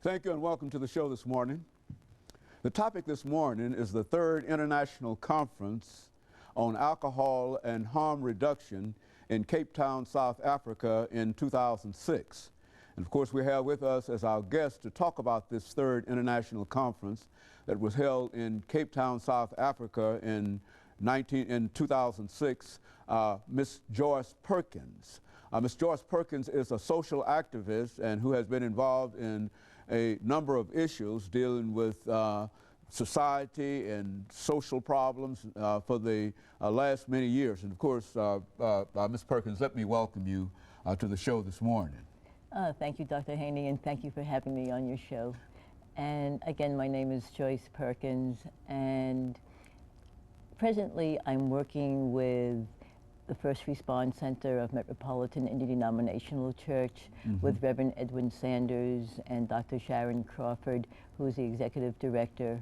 Thank you and welcome to the show this morning. The topic this morning is the third International Conference on Alcohol and Harm Reduction in Cape Town, South Africa in 2006. And of course we have with us as our guest to talk about this third international conference that was held in Cape Town, South Africa in 2006, Ms. JPerkins. Ms. JPerkins is a social activist and who has been involved in a number of issues dealing with society and social problems for the last many years. And of course, Ms. Perkins, let me welcome you to the show this morning. Thank you, Dr. Haney, and thank you for having me on your show. And again, my name is JPerkins, and presently I'm working with the First Response Center of Metropolitan Interdenominational Church with Reverend Edwin Sanders and Dr. Sharon Crawford, who is the executive director.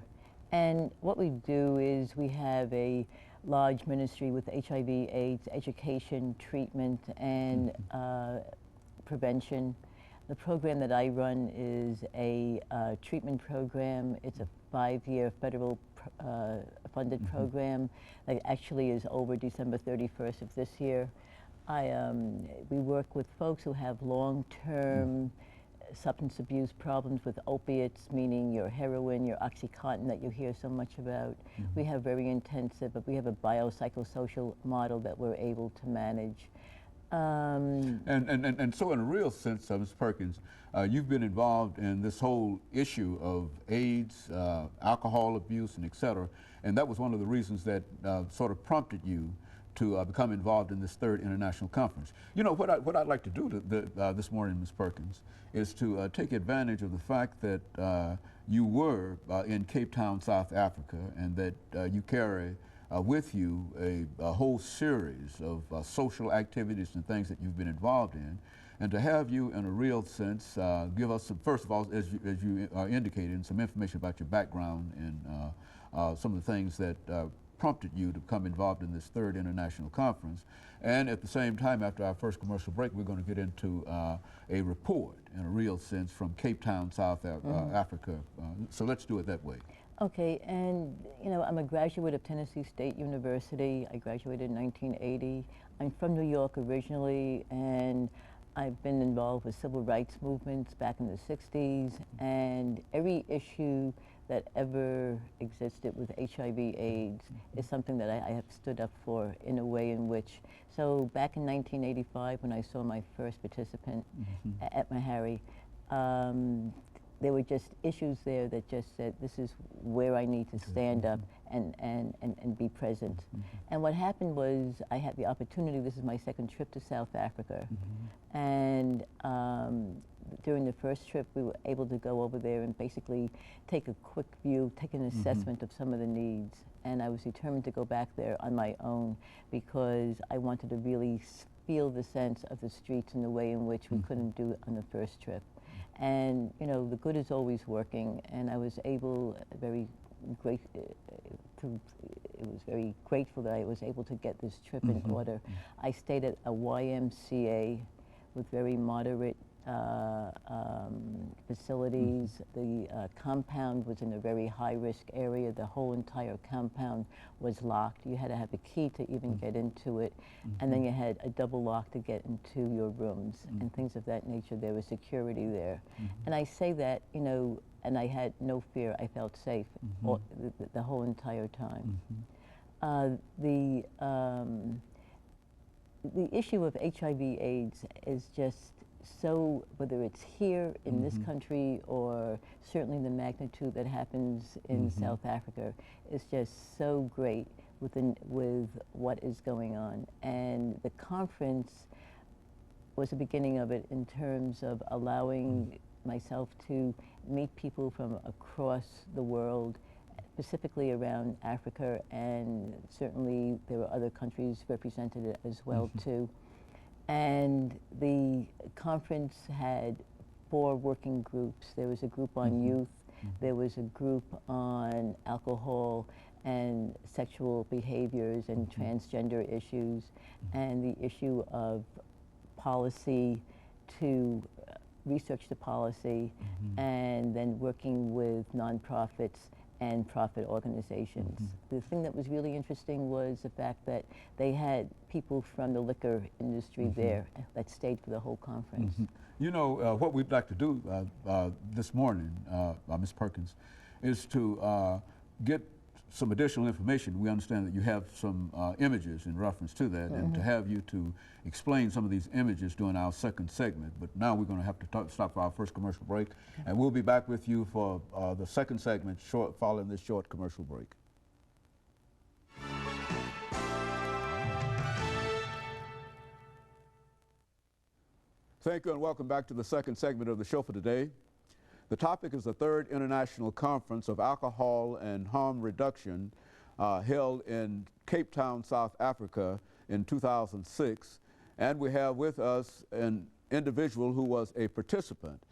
And what we do is we have a large ministry with HIV/AIDS education, treatment, and prevention. The program that I run is a treatment program. It's a 5-year federal funded program that actually is over December 31st of this year. We work with folks who have long-term substance abuse problems with opiates, meaning your heroin, your OxyContin that you hear so much about. We have very intensive, but we have a biopsychosocial model that we're able to manage. And so in a real sense, Ms. Perkins, you've been involved in this whole issue of AIDS, alcohol abuse, and et cetera, and that was one of the reasons that sort of prompted you to become involved in this third international conference. You know, what I'd like to do this morning, Ms. Perkins, is to take advantage of the fact that you were in Cape Town, South Africa, and that you carry with you a whole series of social activities and things that you've been involved in, and to have you in a real sense give us some, first of all, as you indicated, some information about your background and some of the things that prompted you to become involved in this third international conference. And at the same time, after our first commercial break, we're going to get into a report in a real sense from Cape Town, South Africa. So let's do it that way. Okay, and you know, I'm a graduate of Tennessee State University. I graduated in 1980. I'm from New York originally, and I've been involved with civil rights movements back in the 60s, and every issue that ever existed with HIV/AIDS is something that I have stood up for in a way in which, so back in 1985 when I saw my first participant at Meharry, there were just issues there that just said, this is where I need to stand up and be present. And what happened was I had the opportunity, this is my second trip to South Africa, and during the first trip we were able to go over there and basically take a quick view, take an assessment of some of the needs. And I was determined to go back there on my own because I wanted to really feel the sense of the streets in the way in which we couldn't do it on the first trip. And you know, the good is always working, and I was able, it was very grateful that I was able to get this trip in order. I stayed at a YMCA with very moderate facilities. The compound was in a very high-risk area. The whole entire compound was locked. You had to have a key to even get into it, and then you had a double lock to get into your rooms and things of that nature. There was security there, and I say that, you know, and I had no fear. I felt safe the whole entire time. The issue of HIV/AIDS is just so, whether it's here in this country or certainly the magnitude that happens in South Africa, is just so great with what is going on. And the conference was the beginning of it in terms of allowing myself to meet people from across the world, specifically around Africa, and certainly there were other countries represented as well too. And the conference had 4 working groups. There was a group on youth, there was a group on alcohol and sexual behaviors and transgender issues, and the issue of policy to research the policy, and then working with nonprofits and profit organizations. The thing that was really interesting was the fact that they had people from the liquor industry there that stayed for the whole conference. You know, what we'd like to do this morning, Ms. Perkins, is to get some additional information. We understand that you have some images in reference to that, and to have you to explain some of these images during our second segment. But now we're going to have to stop for our first commercial break, and we'll be back with you for the second segment following this short commercial break. Thank you and welcome back to the second segment of the show for today. The topic is the third International Conference of Alcohol and Harm Reduction held in Cape Town, South Africa in 2006. And we have with us an individual who was a participant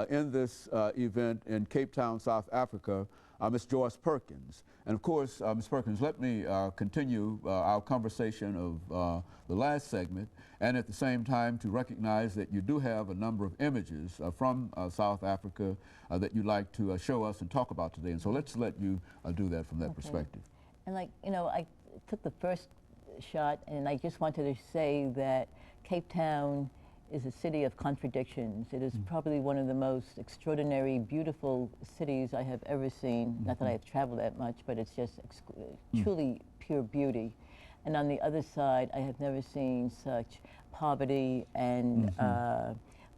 in this event in Cape Town, South Africa, Ms. JPerkins. And of course, Ms. Perkins, let me continue our conversation of the last segment, and at the same time to recognize that you do have a number of images from South Africa that you'd like to show us and talk about today. And so let's let you do that from that perspective. And like, you know, I took the first shot, and I just wanted to say that Cape Town is a city of contradictions. It is probably one of the most extraordinary, beautiful cities I have ever seen. Not that I have traveled that much, but it's just truly pure beauty. And on the other side, I have never seen such poverty and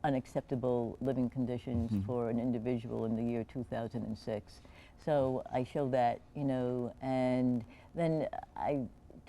unacceptable living conditions for an individual in the year 2006. So I show that, you know, and then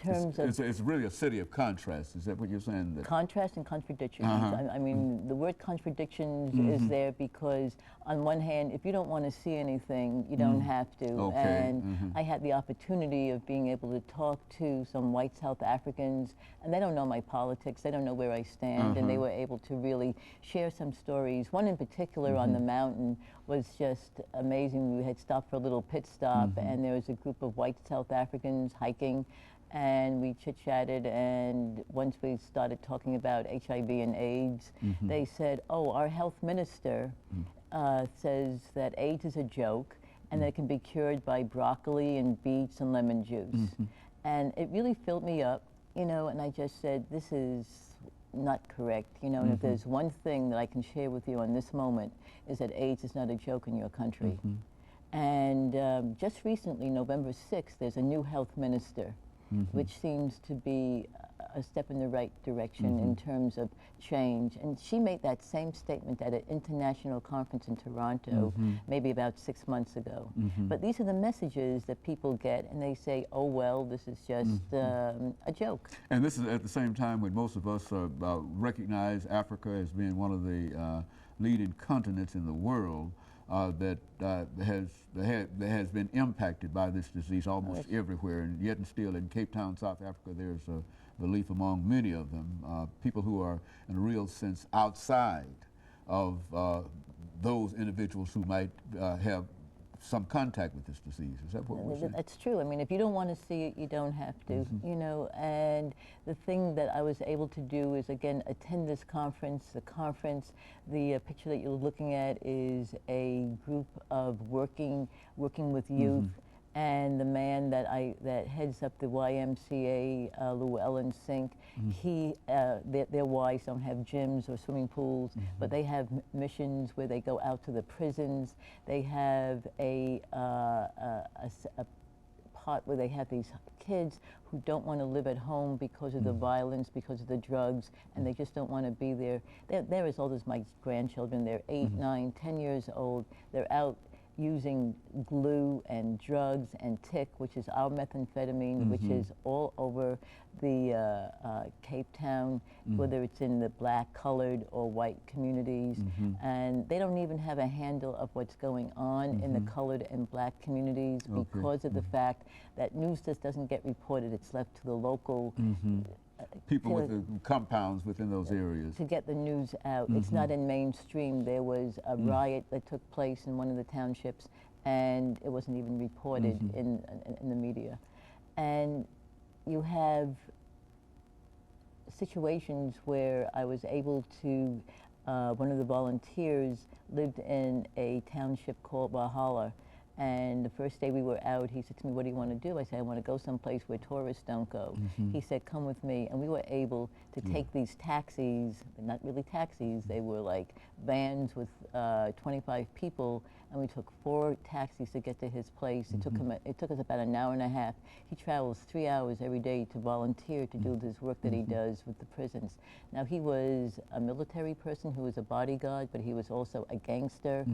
it's really a city of contrast. Is that what you're saying? That contrast and contradictions. I mean, the word contradictions is there because, on one hand, if you don't want to see anything, you don't have to. And I had the opportunity of being able to talk to some white South Africans, and they don't know my politics. They don't know where I stand, and they were able to really share some stories. One in particular on the mountain was just amazing. We had stopped for a little pit stop, and there was a group of white South Africans hiking, and we chit-chatted, and once we started talking about HIV and AIDS, they said, oh, our health minister says that AIDS is a joke and that it can be cured by broccoli and beets and lemon juice. And it really filled me up, you know, and I just said, this is not correct, you know, and if there's one thing that I can share with you on this moment is that AIDS is not a joke in your country. And just recently, November 6th, there's a new health minister, which seems to be a step in the right direction in terms of change. And she made that same statement at an international conference in Toronto, maybe about 6 months ago. But these are the messages that people get, and they say, oh, well, this is just a joke. And this is at the same time when most of us recognize Africa as being one of the leading continents in the world that has been impacted by this disease almost everywhere, and yet and still in Cape Town, South Africa, there's a belief among many of them, people who are in a real sense outside of those individuals who might have some contact with this disease. Is that what we're saying? That's true. I mean, if you don't want to see it, you don't have to, you know, and the thing that I was able to do is, again, attend this conference. The picture that you're looking at is a group of working with youth, and the man that heads up the YMCA, Llewellyn Sink, their wives don't have gyms or swimming pools, but they have missions where they go out to the prisons. They have a part where they have these kids who don't want to live at home because of the violence, because of the drugs, and they just don't want to be there. They're as old as my grandchildren. They're 8, 9, 10 years old. They're out using glue and drugs and tick, which is our methamphetamine, which is all over the Cape Town, whether it's in the black, colored, or white communities. And they don't even have a handle of what's going on in the colored and black communities because of the fact that news just doesn't get reported. It's left to the local people with the compounds within those areas. To get the news out. It's not in mainstream. There was a riot that took place in one of the townships, and it wasn't even reported in the media. And you have situations where I was able to one of the volunteers lived in a township called Valhalla. And the first day we were out, he said to me, "What do you want to do?" I said, "I want to go someplace where tourists don't go." He said, "Come with me." And we were able to take these taxis, not really taxis, they were like vans with 25 people, and we took 4 taxis to get to his place. It took us about an hour and a half. He travels 3 hours every day to volunteer to do this work that he does with the prisons. Now, he was a military person who was a bodyguard, but he was also a gangster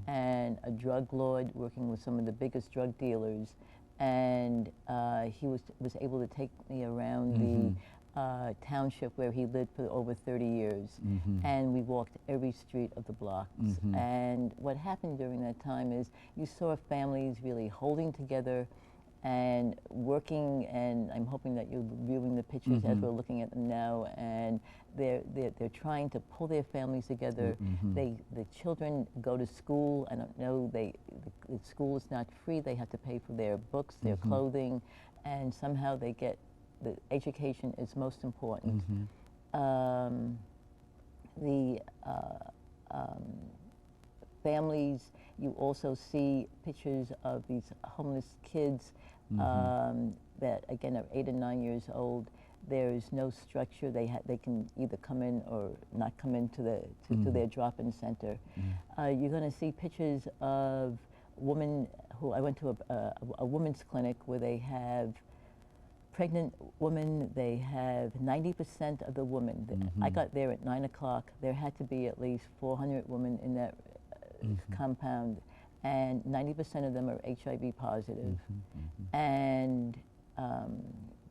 and a drug lord working with some of the biggest drug dealers. And he was able to take me around the township where he lived for over 30 years. And we walked every street of the blocks. And what happened during that time is you saw families really holding together and working, and I'm hoping that you're viewing the pictures as we're looking at them now, and they're trying to pull their families together. The children go to school. I don't know, the school is not free. They have to pay for their books, their clothing, and somehow they get, the education is most important. Families, you also see pictures of these homeless kids that again are 8 and 9 years old. There's no structure. They can either come in or not come into to their drop-in center. You're going to see pictures of women who, I went to a women's clinic where they have pregnant women. They have 90% of the women. I got there at 9 o'clock. There had to be at least 400 women in that compound, and 90% of them are HIV positive. And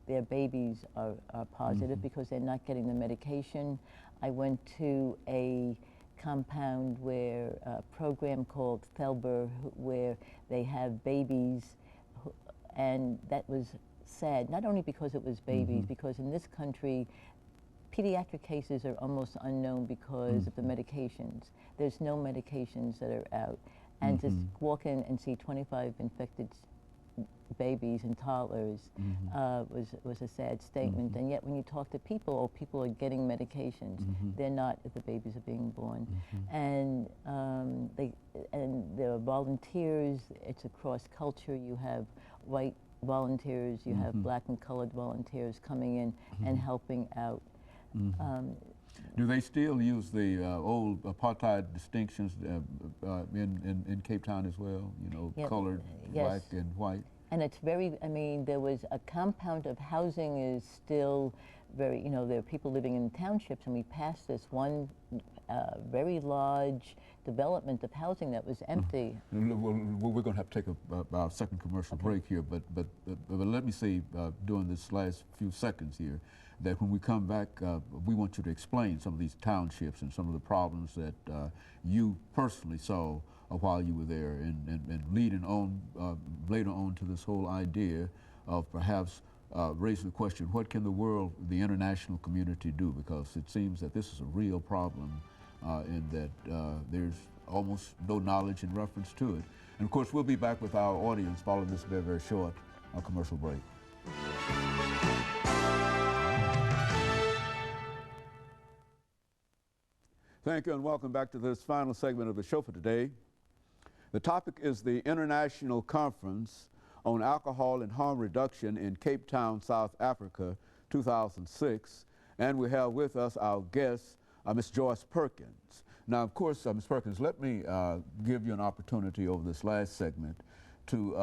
their babies are positive because they're not getting the medication. I went to a compound where a program called Thelber, where they have babies, and that was sad, not only because it was babies, because in this country, pediatric cases are almost unknown because of the medications. There's no medications that are out. And to walk in and see 25 infected babies and toddlers was a sad statement. And yet when you talk to people, oh, people are getting medications. They're not if the babies are being born. And there are volunteers. It's across culture. You have white volunteers, you have black and colored volunteers coming in and helping out. Do they still use the old apartheid distinctions in Cape Town as well? You know, colored, black, and white? And it's very, I mean, there was a compound of housing is still very, you know, there are people living in townships, and we passed this one very large development of housing that was empty. Well, we're going to have to take our second commercial break here, but let me say during this last few seconds here that when we come back, we want you to explain some of these townships and some of the problems that you personally saw while you were there, and leading on later on to this whole idea of perhaps raising the question, what can the world, the international community do? Because it seems that this is a real problem and that there's almost no knowledge in reference to it. And of course, we'll be back with our audience following this very, very short commercial break. Thank you and welcome back to this final segment of the show for today. The topic is the International Conference on Alcohol and Harm Reduction in Cape Town, South Africa, 2006. And we have with us our guest, Ms. JPerkins. Now, of course, Ms. Perkins, let me give you an opportunity over this last segment to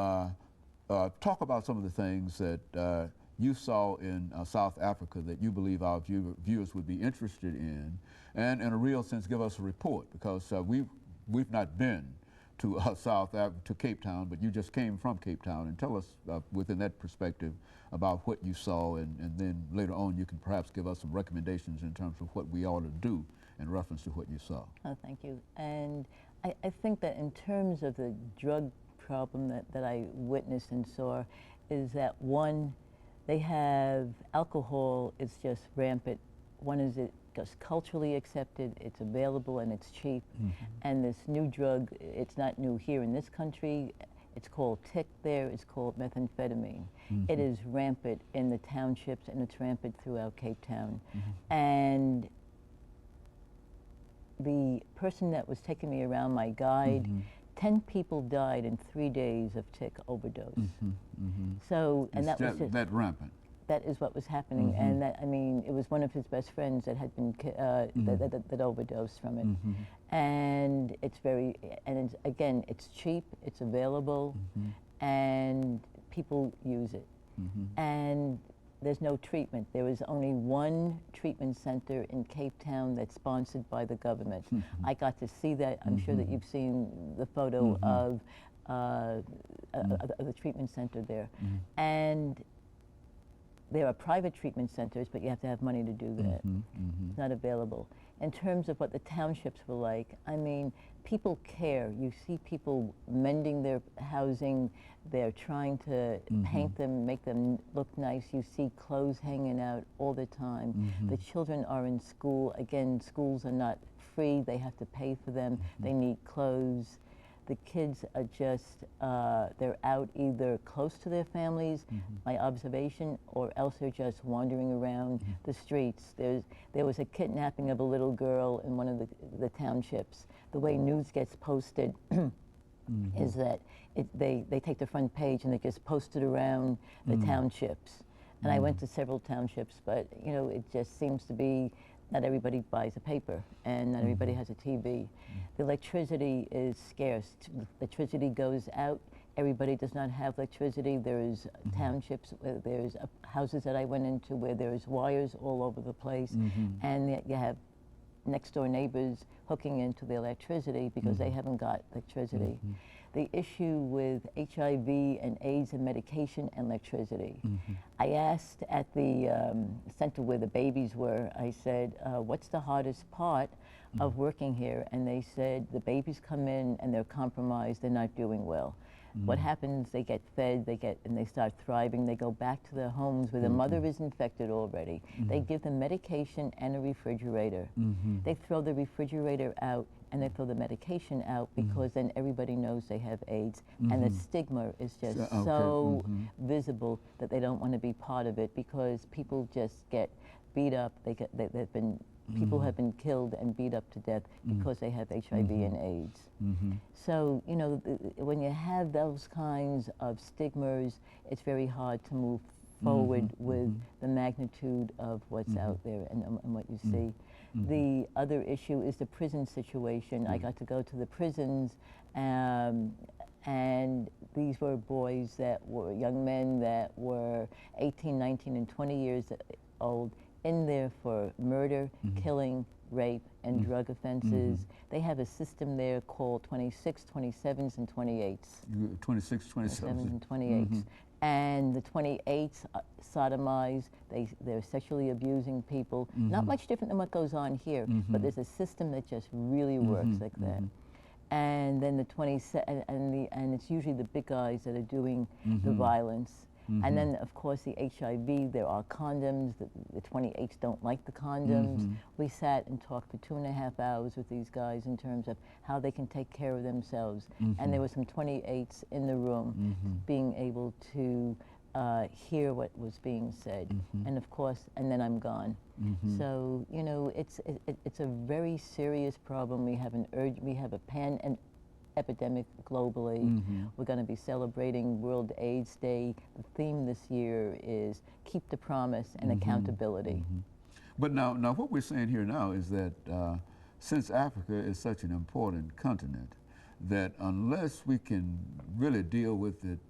talk about some of the things that you saw in South Africa that you believe our viewers would be interested in, and in a real sense give us a report, because we've not been to to Cape Town, but you just came from Cape Town, and tell us within that perspective about what you saw, and then later on you can perhaps give us some recommendations in terms of what we ought to do in reference to what you saw. Oh, thank you. And I think that in terms of the drug problem that I witnessed and saw is that, one, they have alcohol is just rampant. One is it just culturally accepted, it's available and it's cheap. And this new drug, it's not new here in this country. It's called tick there, it's called methamphetamine. It is rampant in the townships and it's rampant throughout Cape Town. And the person that was taking me around, my guide, 10 people died in 3 days of tick overdose. So, and that was just, that rampant. that is what was happening, and that, I mean, it was one of his best friends that had been that overdosed from it, and it's very, and it's, again, it's cheap, it's available, and people use it, and there's no treatment. There is only one treatment center in Cape Town that's sponsored by the government. I got to see that. I'm sure that you've seen the photo of the treatment center there, and there are private treatment centers, but you have to have money to do that. It's not available. In terms of what the townships were like, I mean, people care. You see people mending their housing. They're trying to paint them, make them look nice. You see clothes hanging out all the time. The children are in school. Again, schools are not free. They have to pay for them. They need clothes. The kids are just, they're out either close to their families, my observation, or else they're just wandering around the streets. There was a kidnapping of a little girl in one of the townships. The way news gets posted is that they take the front page and they just post it around the townships. And I went to several townships, but you know, it just seems to be not everybody buys a paper, and not everybody has a TV. The electricity is scarce. Electricity goes out. Everybody does not have electricity. There's townships, there's houses that I went into where there's wires all over the place, and yet you have next door neighbors hooking into the electricity because they haven't got electricity. The issue with HIV and AIDS and medication and electricity. I asked at the center where the babies were, I said, what's the hardest part of working here? And they said, the babies come in and they're compromised, they're not doing well. What happens, they get fed, and they start thriving, they go back to their homes where the mother is infected already. They give them medication and a refrigerator. They throw the refrigerator out and they throw the medication out because then everybody knows they have AIDS. And the stigma is just so visible that they don't want to be part of it because people just get beat up. They've been people have been killed and beat up to death because they have HIV and AIDS. So, you know, when you have those kinds of stigmas, it's very hard to move forward with the magnitude of what's out there and what you see. The other issue is the prison situation. I got to go to the prisons, and these were boys that were young men that were 18, 19, and 20 years old, in there for murder, killing, rape, and drug offenses. They have a system there called 26, 27s, and 28s. 26, 27s. And 28s. And the 28s sodomize, they're sexually abusing people. Not much different than what goes on here, but there's a system that just really works like that. And then the 27, and it's usually the big guys that are doing the violence. And then, of course, the HIV, there are condoms. The 28s don't like the condoms. We sat and talked for 2.5 hours with these guys in terms of how they can take care of themselves. And there were some 28s in the room being able to hear what was being said. And of course, and then I'm gone. So, you know, it's a very serious problem. We have an epidemic globally. We're going to be celebrating World AIDS Day. The theme this year is keep the promise and accountability. But now what we're saying here now is that since Africa is such an important continent, that unless we can really deal with it,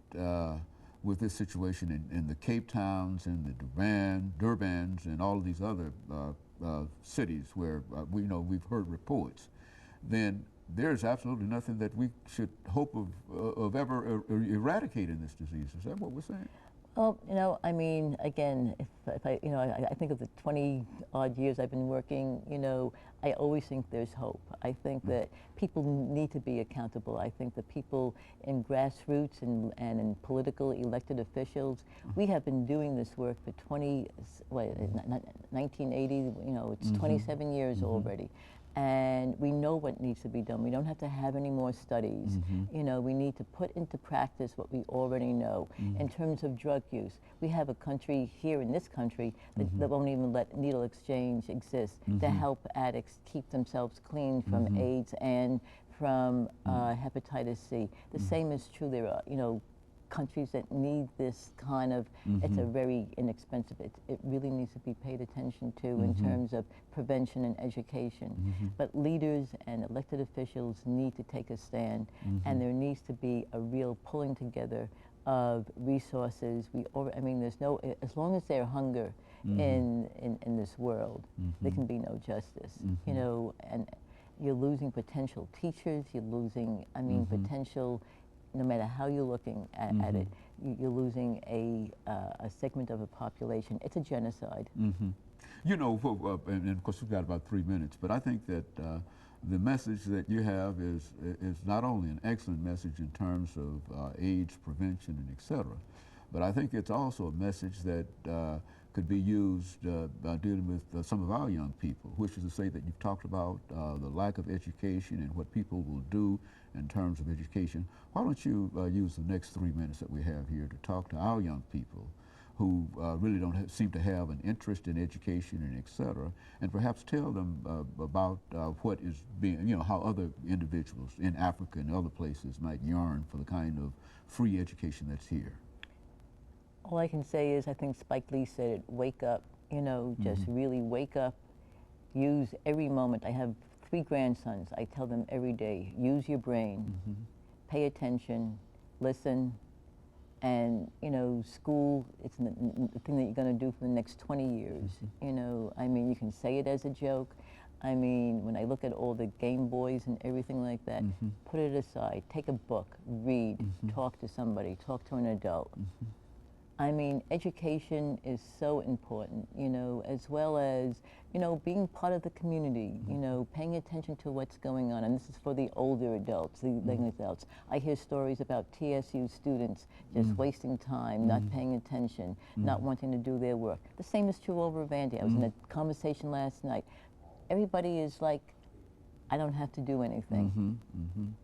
with this situation in the Cape Towns and the Durbans and all of these other cities where we've heard reports, then there's absolutely nothing that we should hope of ever eradicating this disease. Is that what we're saying? Well, you know, I mean, again, if I, you know, I think of the 20-odd years I've been working, you know, I always think there's hope. I think that people need to be accountable. I think that people in grassroots and in political elected officials, we have been doing this work for 1980, you know, it's 27 years already. and we know what needs to be done. We don't have to have any more studies. You know, we need to put into practice what we already know. In terms of drug use, we have a country here in this country that won't even let needle exchange exist to help addicts keep themselves clean from AIDS and from hepatitis C. The same is true. There are, you know, countries that need this kind of, it's a very inexpensive, it really needs to be paid attention to in terms of prevention and education. But leaders and elected officials need to take a stand, and there needs to be a real pulling together of resources. I mean, there's no, as long as there's hunger in this world, there can be no justice, you know, and you're losing potential teachers, you're losing, I mean, potential, no matter how you're looking at it, you're losing a segment of a population. It's a genocide. You know, and of course we've got about 3 minutes, but I think that the message that you have is not only an excellent message in terms of AIDS prevention and et cetera, but I think it's also a message that could be used by dealing with some of our young people, which is to say that you've talked about the lack of education and what people will do in terms of education. Why don't you use the next 3 minutes that we have here to talk to our young people who really don't seem to have an interest in education and et cetera, and perhaps tell them about what is being, you know, how other individuals in Africa and other places might yearn for the kind of free education that's here. All I can say is, I think Spike Lee said it, wake up, you know, just really wake up, use every moment. I have 3 grandsons. I tell them every day, use your brain, pay attention, listen, and, you know, school, it's the thing that you're going to do for the next 20 years. You know, I mean, you can say it as a joke. I mean, when I look at all the Game Boys and everything like that, put it aside, take a book, read, talk to somebody, talk to an adult. I mean, education is so important, you know, as well as, you know, being part of the community, you know, paying attention to what's going on. And this is for the older adults, the young adults. I hear stories about TSU students just wasting time, not paying attention, not wanting to do their work. The same is true over Vandy. I was in a conversation last night. Everybody is like, I don't have to do anything.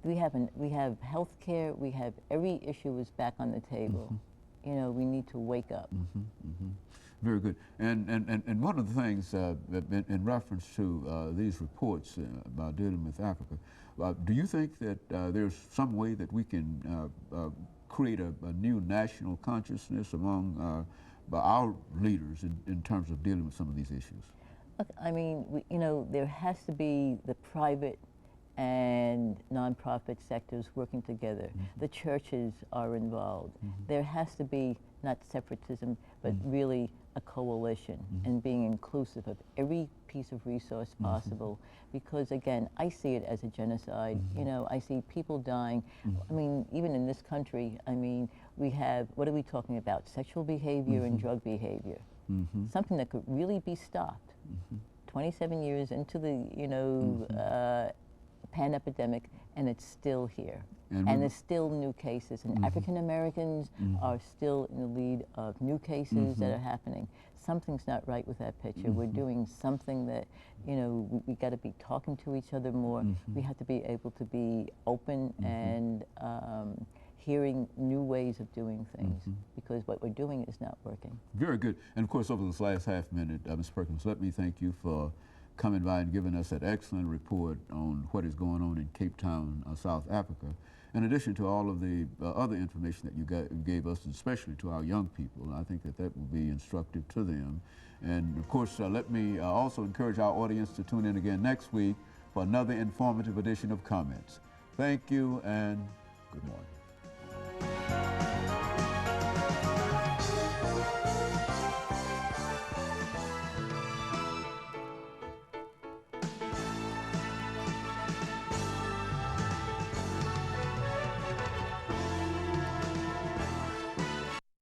We have health care, we have every issue is back on the table. You know, we need to wake up. Very good. And one of the things in reference to these reports about dealing with Africa, do you think that there's some way that we can create a new national consciousness among our leaders in terms of dealing with some of these issues? Look, I mean, you know, there has to be the private and nonprofit sectors working together. The churches are involved. There has to be not separatism, but really a coalition and being inclusive of every piece of resource possible. Because again, I see it as a genocide. You know, I see people dying. I mean, even in this country, I mean, we have, what are we talking about? Sexual behavior and drug behavior. Something that could really be stopped. 27 years into the, you know, pan-epidemic, and it's still here. And there's still new cases, and African Americans are still in the lead of new cases that are happening. Something's not right with that picture. We're doing something that, you know, we got to be talking to each other more. We have to be able to be open and hearing new ways of doing things, because what we're doing is not working. Very good. And of course, over this last half minute, Ms. Perkins, let me thank you for coming by and giving us that excellent report on what is going on in Cape Town, South Africa, in addition to all of the other information that you gave us, especially to our young people. I think that will be instructive to them. And of course, let me also encourage our audience to tune in again next week for another informative edition of Comments. Thank you and good morning.